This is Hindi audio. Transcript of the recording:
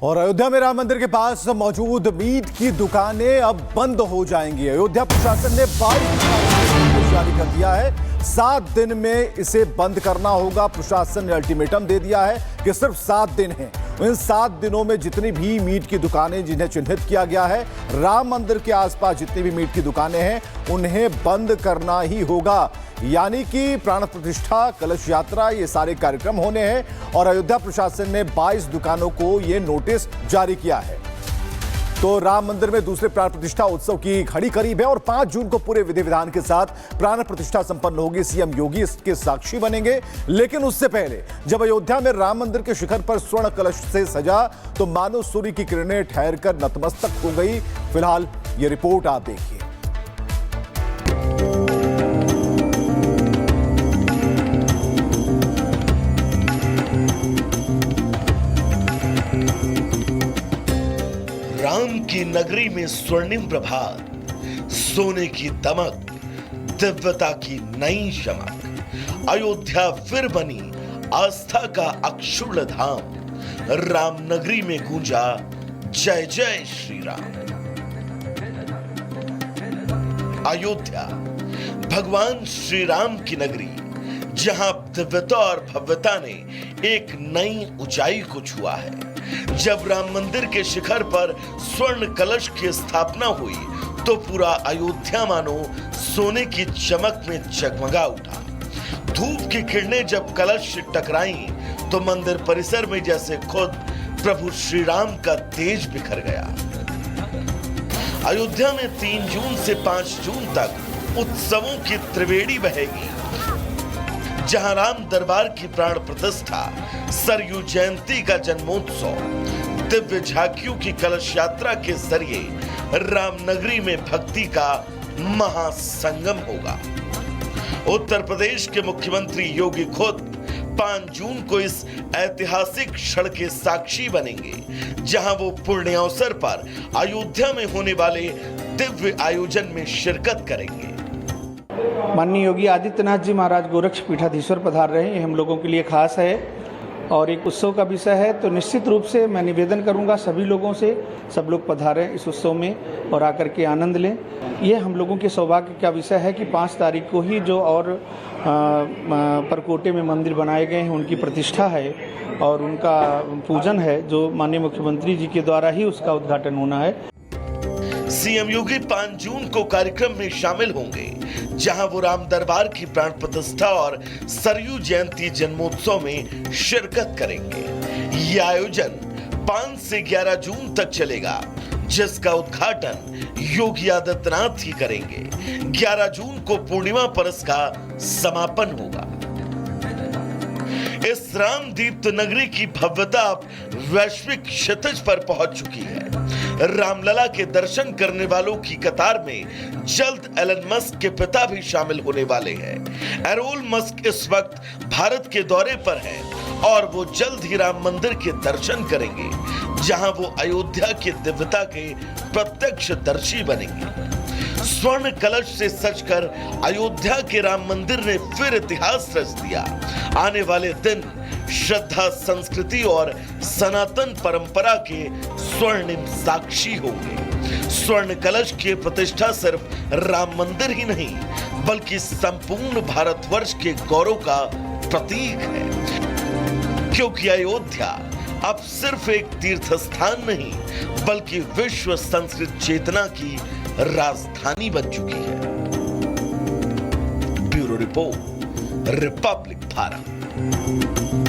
और अयोध्या में राम मंदिर के पास मौजूद मीट की दुकानें अब बंद हो जाएंगी। अयोध्या प्रशासन ने 22 जारी कर दिया है। 7 दिन में इसे बंद करना होगा। प्रशासन ने अल्टीमेटम दे दिया है कि सिर्फ 7 दिन हैं। इन 7 दिनों में जितनी भी मीट की दुकानें जिन्हें चिन्हित किया गया है, राम मंदिर के आसपास जितनी भी मीट की दुकानें हैं, उन्हें बंद करना ही होगा। यानी कि प्राण प्रतिष्ठा, कलश यात्रा, ये सारे कार्यक्रम होने हैं और अयोध्या प्रशासन ने 22 दुकानों को ये नोटिस जारी किया है। तो राम मंदिर में दूसरे प्राण प्रतिष्ठा उत्सव की घड़ी करीब है और 5 जून को पूरे विधि विधान के साथ प्राण प्रतिष्ठा संपन्न होगी। सीएम योगी इसके साक्षी बनेंगे। लेकिन उससे पहले जब अयोध्या में राम मंदिर के शिखर पर स्वर्ण कलश से सजा तो मानो सूर्य की किरणें ठहरकर नतमस्तक हो गई। फिलहाल ये रिपोर्ट आप देखिए। राम की नगरी में स्वर्णिम प्रभात, सोने की दमक, दिव्यता की नई चमक। अयोध्या फिर बनी आस्था का अक्षुण्ण धाम। राम नगरी में गूंजा जय जय श्री राम। अयोध्या भगवान श्री राम की नगरी, जहां दिव्यता और भव्यता ने एक नई ऊंचाई को छुआ है। जब राम मंदिर के शिखर पर स्वर्ण कलश की स्थापना हुई तो पूरा अयोध्या मानो सोने की चमक में जगमगा उठा। धूप की किरणें जब कलश से टकराई तो मंदिर परिसर में जैसे खुद प्रभु श्री राम का तेज बिखर गया। अयोध्या में 3 जून से 5 जून तक उत्सवों की त्रिवेणी बहेगी, जहां राम दरबार की प्राण प्रतिष्ठा, सरयू जयंती का जन्मोत्सव, दिव्य झांकियों की कलश यात्रा के जरिए राम नगरी में भक्ति का महासंगम होगा। उत्तर प्रदेश के मुख्यमंत्री योगी खुद 5 जून को इस ऐतिहासिक क्षण के साक्षी बनेंगे, जहां वो पुण्य अवसर पर अयोध्या में होने वाले दिव्य आयोजन में शिरकत करेंगे। माननीय योगी आदित्यनाथ जी महाराज गोरक्ष पीठाधीश्वर पधार रहे हैं। ये हम लोगों के लिए खास है और एक उत्सव का विषय है, तो निश्चित रूप से मैं निवेदन करूंगा सभी लोगों से, सब लोग पधारें इस उत्सव में और आकर के आनंद लें। ये हम लोगों के सौभाग्य का विषय है कि 5 तारीख को ही जो और परकोटे में मंदिर बनाए गए हैं उनकी प्रतिष्ठा है और उनका पूजन है, जो माननीय मुख्यमंत्री जी के द्वारा ही उसका उद्घाटन होना है। सीएम योगी 5 जून को कार्यक्रम में शामिल होंगे, जहां वो राम दरबार की प्राण प्रतिष्ठा और सरयू जयंती जन्मोत्सव में शिरकत करेंगे। ये आयोजन 5 से 11 जून तक चलेगा, जिसका उद्घाटन योगी आदित्यनाथ ही करेंगे। 11 जून को पूर्णिमा परस का समापन होगा। इस राम दीप्त नगरी की भव्यता अब वैश्विक क्षितिज पर पहुंच चुकी है। रामलला के दर्शन करने वालों की कतार में जल्द एलन मस्क के पिता भी शामिल होने वाले हैं। एरोल मस्क इस वक्त भारत के दौरे पर हैं और वो जल्द ही राम मंदिर के दर्शन करेंगे, जहां वो अयोध्या की दिव्यता के प्रत्यक्षदर्शी बनेंगे। स्वर्ण कलश से सजकर अयोध्या के राम मंदिर ने फिर इतिहास रच दिया। आने वाले दिन श्रद्धा, संस्कृति और सनातन परंपरा के स्वर्णिम साक्षी होंगे। स्वर्ण कलश की प्रतिष्ठा सिर्फ राम मंदिर ही नहीं, बल्कि संपूर्ण भारतवर्ष के गौरव का प्रतीक है, क्योंकि अयोध्या अब सिर्फ एक तीर्थ स्थान नहीं, बल्कि विश्व संस्कृत चेतना की राजधानी बन चुकी है। Bureau report, Republic Bharat.